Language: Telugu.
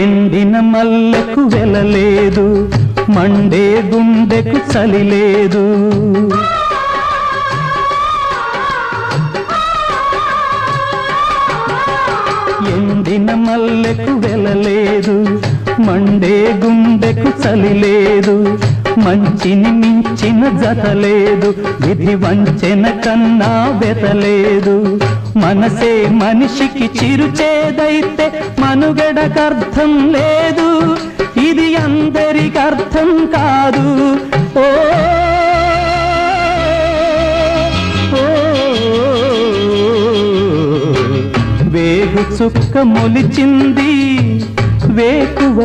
ఎండిన మల్లెకు వెలలేదు, మండే గుండెకు చలి లేదు. ఎండిన మల్లెకు వెలలేదు, మండే గుండెకు చలి లేదు. మంచిని మించిన జత లేదు, విధి వంచెన కన్నా వెతలేదు. మనసే మనిషికి చిరుచేదైతే మనుగడకర్థం లేదు, ఇది అందరికి అర్థం కాదు. ఓ వేగు చుక్క మొలిచింది వేకువ